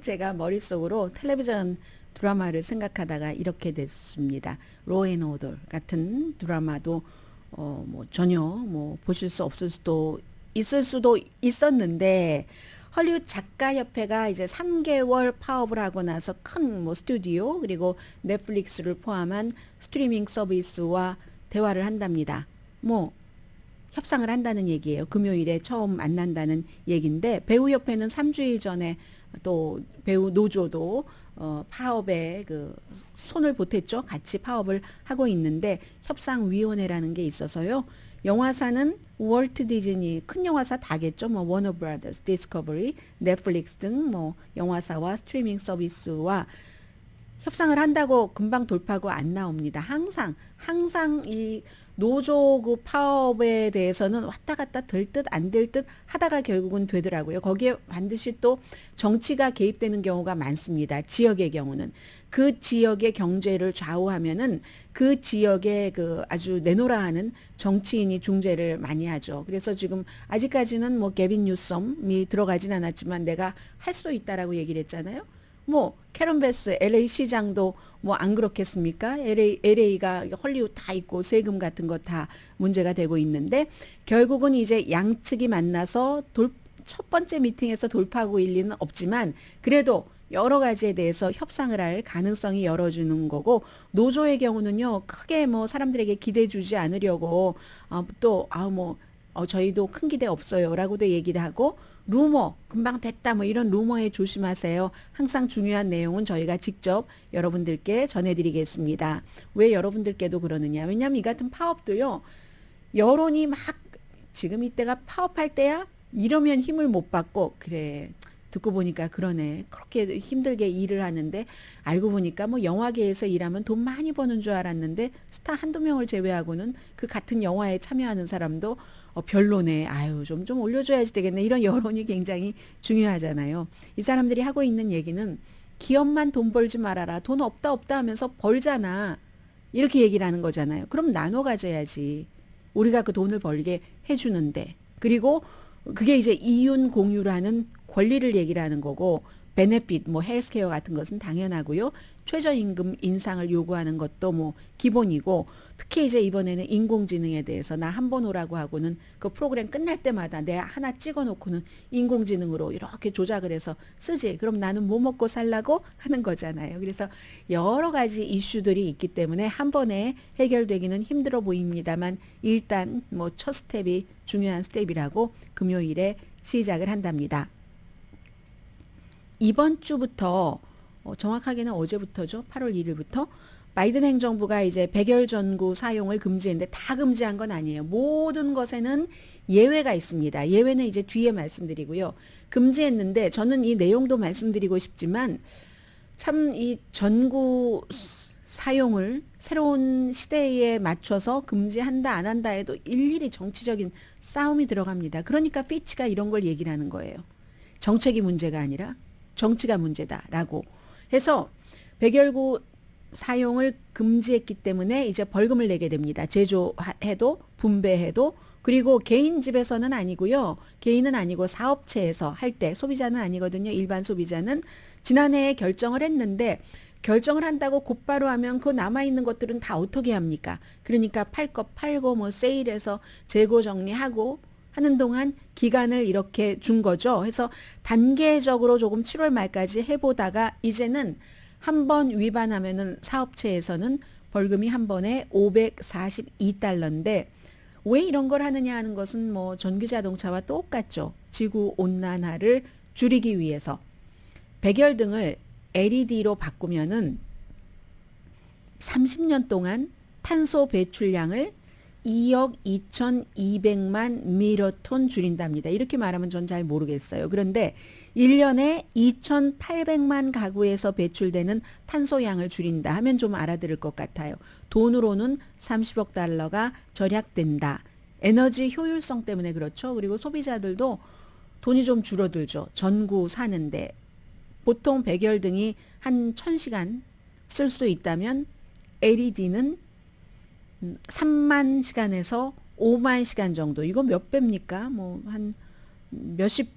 제가 머릿속으로 텔레비전 드라마를 생각하다가 이렇게 됐습니다. 로 앤 오더 같은 드라마도 뭐 전혀 뭐 보실 수 없을 수도 있을 수도 있었는데 헐리우드 작가협회가 이제 3개월 파업을 하고 나서 큰 뭐 스튜디오 그리고 넷플릭스를 포함한 스트리밍 서비스와 대화를 한답니다. 뭐 협상을 한다는 얘기예요. 금요일에 처음 만난다는 얘기인데 배우협회는 3주일 전에 또 배우 노조도 파업에 그 손을 보탰죠. 같이 파업을 하고 있는데 협상위원회라는 게 있어서요. 영화사는 월트 디즈니 큰 영화사 다겠죠. 뭐 워너 브라더스, 디스커버리, 넷플릭스 등 뭐 영화사와 스트리밍 서비스와 협상을 한다고 금방 돌파하고 안 나옵니다. 항상 이 노조 그 파업에 대해서는 왔다 갔다 될 듯 안 될 듯 하다가 결국은 되더라고요. 거기에 반드시 또 정치가 개입되는 경우가 많습니다. 지역의 경우는 그 지역의 경제를 좌우하면은 그 지역에 그 아주 내노라 하는 정치인이 중재를 많이 하죠. 그래서 지금 아직까지는 뭐 개빈 뉴섬이 들어가진 않았지만 내가 할 수 있다라고 얘기를 했잖아요. 뭐 캐런 베스 LA 시장도 뭐 안 그렇겠습니까? LA가 헐리우드 다 있고 세금 같은 거 다 문제가 되고 있는데 결국은 이제 양측이 만나서 첫 번째 미팅에서 돌파하고 일 리는 없지만 그래도 여러 가지에 대해서 협상을 할 가능성이 열어주는 거고 노조의 경우는요 크게 뭐 사람들에게 기대 주지 않으려고 저희도 큰 기대 없어요라고도 얘기를 하고 루머 금방 됐다 뭐 이런 루머에 조심하세요. 항상 중요한 내용은 저희가 직접 여러분들께 전해드리겠습니다. 왜 여러분들께도 그러느냐? 왜냐하면 이 같은 파업도요. 여론이 막 지금 이때가 파업할 때야? 이러면 힘을 못 받고 그래 듣고 보니까 그러네. 그렇게 힘들게 일을 하는데 알고 보니까 뭐 영화계에서 일하면 돈 많이 버는 줄 알았는데 스타 한두 명을 제외하고는 그 같은 영화에 참여하는 사람도 별로네. 아유 좀 올려줘야지 되겠네. 이런 여론이 굉장히 중요하잖아요. 이 사람들이 하고 있는 얘기는 기업만 돈 벌지 말아라. 돈 없다 하면서 벌잖아. 이렇게 얘기를 하는 거잖아요. 그럼 나눠 가져야지. 우리가 그 돈을 벌게 해주는데. 그리고 그게 이제 이윤 공유라는 권리를 얘기를 하는 거고 베네핏 뭐 헬스케어 같은 것은 당연하고요. 최저임금 인상을 요구하는 것도 뭐 기본이고 특히 이제 이번에는 인공지능에 대해서 나 한 번 오라고 하고는 그 프로그램 끝날 때마다 내가 하나 찍어 놓고는 인공지능으로 이렇게 조작을 해서 쓰지. 그럼 나는 뭐 먹고 살라고 하는 거잖아요. 그래서 여러 가지 이슈들이 있기 때문에 한 번에 해결되기는 힘들어 보입니다만 일단 뭐 첫 스텝이 중요한 스텝이라고 금요일에 시작을 한답니다. 이번 주부터 정확하게는 어제부터죠. 8월 1일부터 바이든 행정부가 이제 백열 전구 사용을 금지했는데 다 금지한 건 아니에요. 모든 것에는 예외가 있습니다. 예외는 이제 뒤에 말씀드리고요. 금지했는데 저는 이 내용도 말씀드리고 싶지만 참 이 전구 사용을 새로운 시대에 맞춰서 금지한다 안 한다 해도 일일이 정치적인 싸움이 들어갑니다. 그러니까 피치가 이런 걸 얘기를 하는 거예요. 정책이 문제가 아니라 정치가 문제다라고 해서 백열구 사용을 금지했기 때문에 이제 벌금을 내게 됩니다. 제조해도 분배해도 그리고 개인 집에서는 아니고요. 개인은 아니고 사업체에서 할 때 소비자는 아니거든요. 일반 소비자는 지난해에 결정을 했는데 결정을 한다고 곧바로 하면 그 남아있는 것들은 다 어떻게 합니까? 그러니까 팔 것 팔고 뭐 세일해서 재고 정리하고 하는 동안 기간을 이렇게 준 거죠. 해서 단계적으로 조금 7월 말까지 해보다가 이제는 한 번 위반하면은 사업체에서는 벌금이 한 번에 $542인데 왜 이런 걸 하느냐 하는 것은 뭐 전기 자동차와 똑같죠. 지구 온난화를 줄이기 위해서 백열등을 LED로 바꾸면은 30년 동안 탄소 배출량을 2억 2,200만 미러톤 줄인답니다. 이렇게 말하면 전 잘 모르겠어요. 그런데 1년에 2,800만 가구에서 배출되는 탄소량을 줄인다 하면 좀 알아들을 것 같아요. 돈으로는 30억 달러가 절약된다. 에너지 효율성 때문에 그렇죠. 그리고 소비자들도 돈이 좀 줄어들죠. 전구 사는데. 보통 백열등이 한 1000시간 쓸 수 있다면 LED는 3만 시간에서 5만 시간 정도. 이거 몇 배입니까? 뭐 한 몇십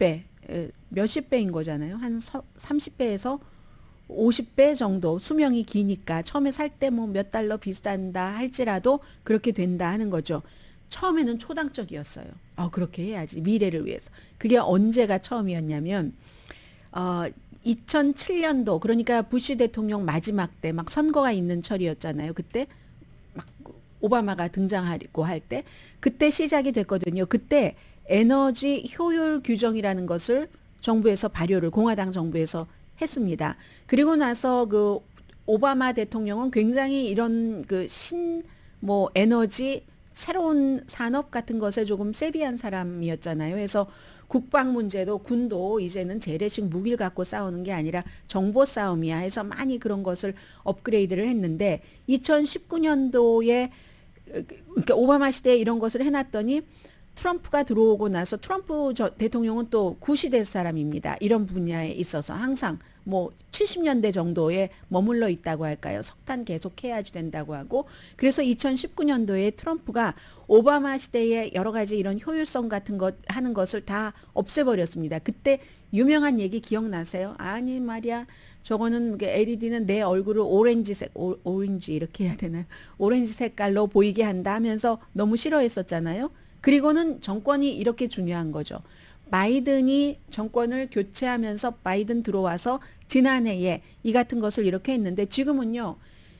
배인 거잖아요. 한 30배에서 50배 정도 수명이 기니까 처음에 살 때 뭐 몇 달러 비싼다 할지라도 그렇게 된다 하는 거죠. 처음에는 초당적이었어요. 그렇게 해야지. 미래를 위해서. 그게 언제가 처음이었냐면 2007년도 그러니까 부시 대통령 마지막 때 막 선거가 있는 철이었잖아요. 그때 막 오바마가 등장하고 할 때 그때 시작이 됐거든요. 그때 에너지 효율 규정이라는 것을 정부에서 발효를 공화당 정부에서 했습니다. 그리고 나서 그 오바마 대통령은 굉장히 이런 그 뭐 에너지 새로운 산업 같은 것에 조금 세비한 사람이었잖아요. 그래서 국방 문제도 군도 이제는 재래식 무기를 갖고 싸우는 게 아니라 정보 싸움이야 해서 많이 그런 것을 업그레이드를 했는데 2019년도에 그러니까 오바마 시대에 이런 것을 해놨더니 트럼프가 들어오고 나서 트럼프 대통령은 또 구시대 사람입니다. 이런 분야에 있어서 항상 뭐 70년대 정도에 머물러 있다고 할까요? 석탄 계속 해야지 된다고 하고 그래서 2019년도에 트럼프가 오바마 시대에 여러 가지 이런 효율성 같은 것 하는 것을 다 없애버렸습니다. 그때 유명한 얘기 기억나세요? 아니 말이야 저거는 LED는 내 얼굴을 오렌지 이렇게 해야 되나요? 오렌지 색깔로 보이게 한다 하면서 너무 싫어했었잖아요. 그리고는 정권이 이렇게 중요한 거죠. 바이든이 정권을 교체하면서 바이든 들어와서 지난해에 이 같은 것을 이렇게 했는데 지금은요.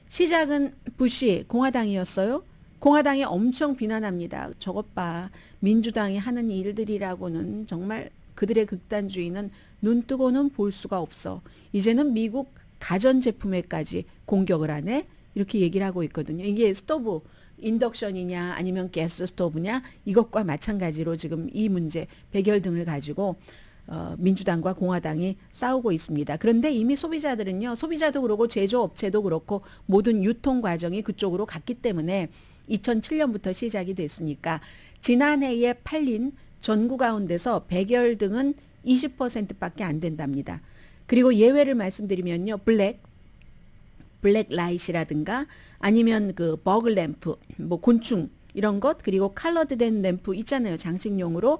시작은 부시 공화당이었어요. 공화당이 엄청 비난합니다. 저것 봐. 민주당이 하는 일들이라고는 정말 그들의 극단주의는 눈 뜨고는 볼 수가 없어. 이제는 미국 가전제품에까지 공격을 하네. 이렇게 얘기를 하고 있거든요. 이게 스토브. 인덕션이냐 아니면 가스 스토브냐 이것과 마찬가지로 지금 이 문제 백열등을 가지고 민주당과 공화당이 싸우고 있습니다. 그런데 이미 소비자들은요. 소비자도 그렇고 제조업체도 그렇고 모든 유통 과정이 그쪽으로 갔기 때문에 2007년부터 시작이 됐으니까 지난해에 팔린 전구 가운데서 백열등은 20%밖에 안 된답니다. 그리고 예외를 말씀드리면요. 블랙라이트라든가 아니면 그 버그 램프, 뭐 곤충 이런 것 그리고 컬러드된 램프 있잖아요. 장식용으로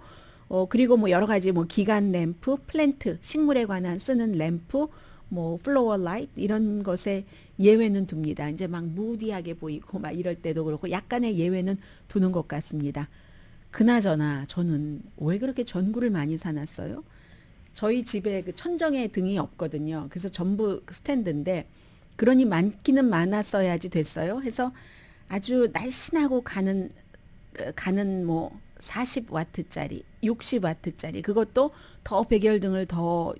그리고 뭐 여러 가지 뭐 기관 램프, 플랜트, 식물에 관한 쓰는 램프, 뭐 플로어 라이트 이런 것에 예외는 둡니다. 이제 막 무디하게 보이고 막 이럴 때도 그렇고 약간의 예외는 두는 것 같습니다. 그나저나 저는 왜 그렇게 전구를 많이 사놨어요? 저희 집에 그 천정에 등이 없거든요. 그래서 전부 스탠드인데 그러니 많기는 많았어야지 됐어요. 해서 아주 날씬하고 가는 뭐 40와트짜리, 60와트짜리 그것도 더 백열등을 더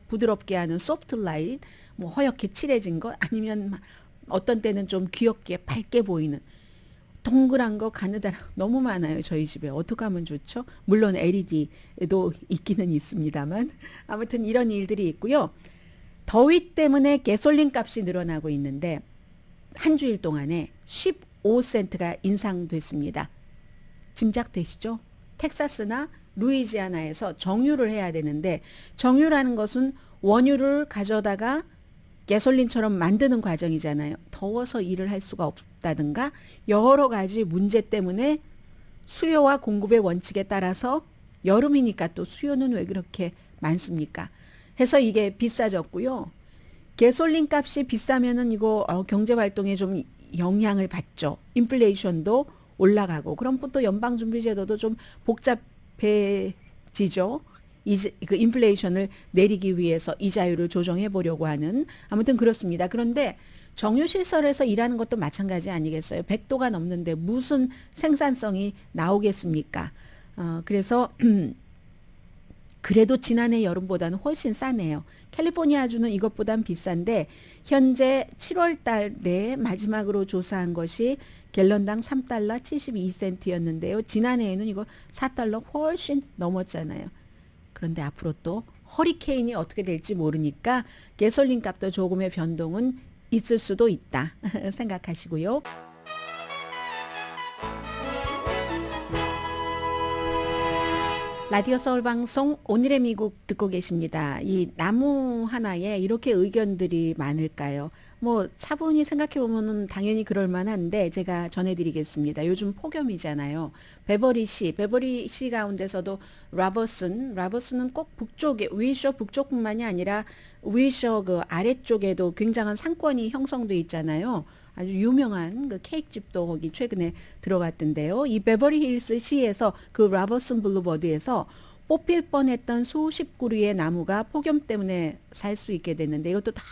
부드럽게 하는 소프트 라이트, 뭐 허옇게 칠해진 것 아니면 어떤 때는 좀 귀엽게 밝게 보이는 동그란 거 가느다라 너무 많아요. 저희 집에 어떻게 하면 좋죠? 물론 LED도 있기는 있습니다만 아무튼 이런 일들이 있고요. 더위 때문에 가솔린 값이 늘어나고 있는데 한 주일 동안에 15센트가 인상됐습니다. 짐작되시죠? 텍사스나 루이지아나에서 정유를 해야 되는데 정유라는 것은 원유를 가져다가 가솔린처럼 만드는 과정이잖아요. 더워서 일을 할 수가 없다든가 여러 가지 문제 때문에 수요와 공급의 원칙에 따라서 여름이니까 또 수요는 왜 그렇게 많습니까? 해서 이게 비싸졌고요. 가솔린 값이 비싸면은 이거 경제 활동에 좀 영향을 받죠. 인플레이션도 올라가고 그럼 또 연방준비제도도 좀 복잡해지죠. 그 인플레이션을 내리기 위해서 이자율을 조정해 보려고 하는 아무튼 그렇습니다. 그런데 정유시설에서 일하는 것도 마찬가지 아니겠어요? 100도가 넘는데 무슨 생산성이 나오겠습니까? 그래서 그래도 지난해 여름보다는 훨씬 싸네요. 캘리포니아주는 이것보단 비싼데 현재 7월 달에 마지막으로 조사한 것이 갤런당 3달러 72센트였는데요. 지난해에는 이거 4달러 훨씬 넘었잖아요. 그런데 앞으로 또 허리케인이 어떻게 될지 모르니까 가솔린 값도 조금의 변동은 있을 수도 있다 생각하시고요. 라디오 서울 방송 오늘의 미국 듣고 계십니다. 이 나무 하나에 이렇게 의견들이 많을까요? 뭐 차분히 생각해 보면은 당연히 그럴 만한데 제가 전해드리겠습니다. 요즘 폭염이잖아요. 베버리시 가운데서도 라버슨은 꼭 북쪽에 위셔 북쪽뿐만이 아니라 위셔 그 아래쪽에도 굉장한 상권이 형성돼 있잖아요. 아주 유명한 그 케이크 집도 거기 최근에 들어갔던데요. 이 베버리 힐스 시에서 그 라버슨 블루버드에서 뽑힐 뻔했던 수십 그루의 나무가 폭염 때문에 살 수 있게 됐는데 이것도 다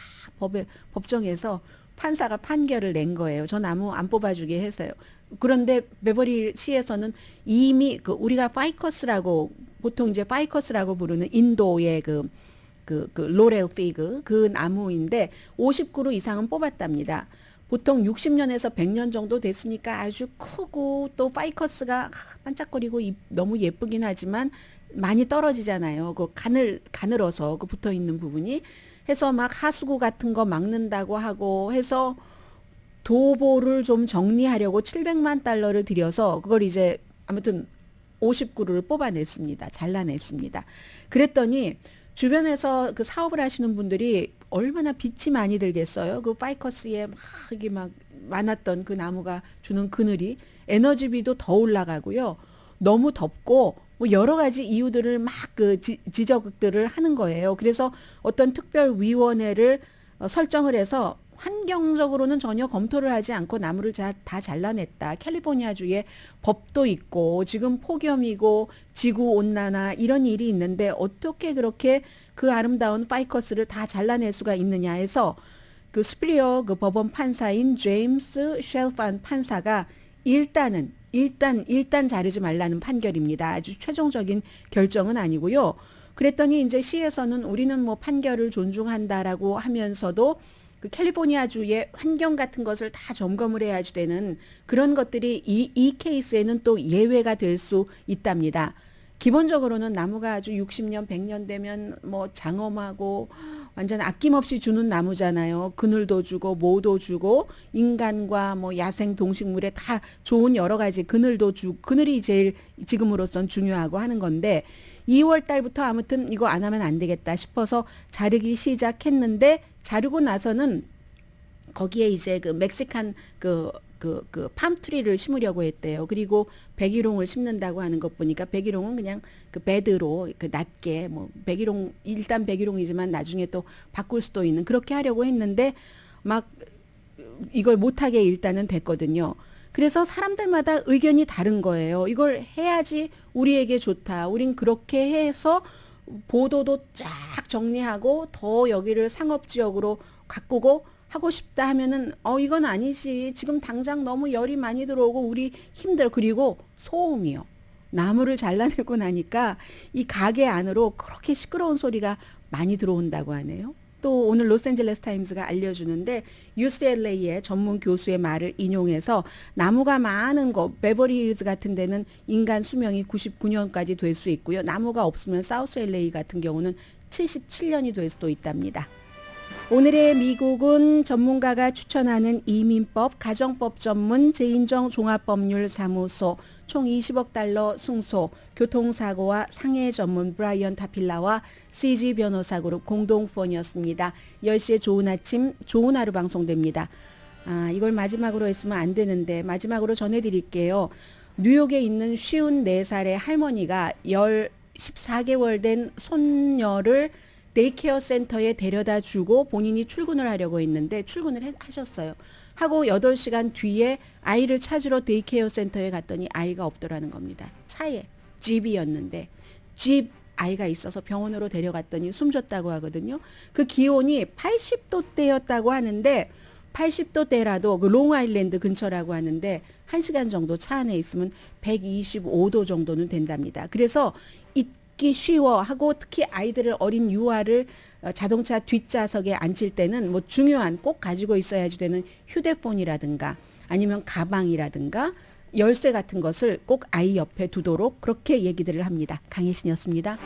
법정에서 판사가 판결을 낸 거예요. 저 나무 안 뽑아주게 했어요. 그런데 베버리 시에서는 이미 그 우리가 파이커스라고 보통 이제 파이커스라고 부르는 인도의 그 로렐 피그 그 나무인데 50그루 이상은 뽑았답니다. 보통 60년에서 100년 정도 됐으니까 아주 크고 또 파이커스가 반짝거리고 너무 예쁘긴 하지만 많이 떨어지잖아요. 그 가늘어서 그 붙어 있는 부분이 해서 막 하수구 같은 거 막는다고 하고 해서 도보를 좀 정리하려고 700만 달러를 들여서 그걸 이제 아무튼 50그루를 뽑아냈습니다. 잘라냈습니다. 그랬더니 주변에서 그 사업을 하시는 분들이 얼마나 빛이 많이 들겠어요. 그 파이커스에 막 이게 막 많았던 그 나무가 주는 그늘이 에너지비도 더 올라가고요. 너무 덥고 뭐 여러 가지 이유들을 막 그 지적들을 하는 거예요. 그래서 어떤 특별위원회를 설정을 해서 환경적으로는 전혀 검토를 하지 않고 나무를 다 잘라냈다. 캘리포니아주에 법도 있고 지금 폭염이고 지구온난화 이런 일이 있는데 어떻게 그렇게 그 아름다운 파이커스를 다 잘라낼 수가 있느냐 해서 그 스프리어 그 법원 판사인 제임스 쉘판 판사가 일단 자르지 말라는 판결입니다. 아주 최종적인 결정은 아니고요. 그랬더니 이제 시에서는 우리는 뭐 판결을 존중한다라고 하면서도 그 캘리포니아주의 환경 같은 것을 다 점검을 해야지 되는 그런 것들이 이 케이스에는 또 예외가 될 수 있답니다. 기본적으로는 나무가 아주 60년, 100년 되면 뭐 장엄하고 완전 아낌없이 주는 나무잖아요. 그늘도 주고 모도 주고 인간과 뭐 야생 동식물에 다 좋은 여러 가지 그늘도 주고 그늘이 제일 지금으로선 중요하고 하는 건데 2월 달부터 아무튼 이거 안 하면 안 되겠다 싶어서 자르기 시작했는데 자르고 나서는 거기에 이제 그 멕시칸 그 팜트리를 심으려고 했대요. 그리고 백일홍을 심는다고 하는 것 보니까 백일홍은 그냥 그 베드로 그 낮게 뭐 백일홍 일단 백일홍이지만 나중에 또 바꿀 수도 있는 그렇게 하려고 했는데 막 이걸 못하게 일단은 됐거든요. 그래서 사람들마다 의견이 다른 거예요. 이걸 해야지 우리에게 좋다. 우린 그렇게 해서 보도도 쫙 정리하고 더 여기를 상업지역으로 가꾸고 하고 싶다 하면은 이건 아니지. 지금 당장 너무 열이 많이 들어오고 우리 힘들어. 그리고 소음이요. 나무를 잘라내고 나니까 이 가게 안으로 그렇게 시끄러운 소리가 많이 들어온다고 하네요. 또 오늘 로스앤젤레스 타임스가 알려주는데 UCLA의 전문 교수의 말을 인용해서 나무가 많은 곳 베버리 힐즈 같은 데는 인간 수명이 99년까지 될 수 있고요. 나무가 없으면 사우스 LA 같은 경우는 77년이 될 수도 있답니다. 오늘의 미국은 전문가가 추천하는 이민법, 가정법 전문 제인정 종합법률사무소 총 20억 달러 승소, 교통사고와 상해 전문 브라이언 타필라와 CG 변호사그룹 공동 후원이었습니다. 10시에 좋은 아침, 좋은 하루 방송됩니다. 이걸 마지막으로 했으면 안 되는데 마지막으로 전해드릴게요. 뉴욕에 있는 54살의 할머니가 14개월 된 손녀를 데이케어 센터에 데려다 주고 본인이 출근을 하려고 했는데 출근을 하셨어요. 하고 8시간 뒤에 아이를 찾으러 데이케어 센터에 갔더니 아이가 없더라는 겁니다. 차에 집이었는데 집 아이가 있어서 병원으로 데려갔더니 숨졌다고 하거든요. 그 기온이 80도대였다고 하는데 80도대라도 그 롱아일랜드 근처라고 하는데 1시간 정도 차 안에 있으면 125도 정도는 된답니다. 그래서 잊기 쉬워 하고 특히 아이들을 어린 유아를 자동차 뒷좌석에 앉힐 때는 뭐 중요한 꼭 가지고 있어야지 되는 휴대폰이라든가 아니면 가방이라든가 열쇠 같은 것을 꼭 아이 옆에 두도록 그렇게 얘기들을 합니다. 강혜신이었습니다.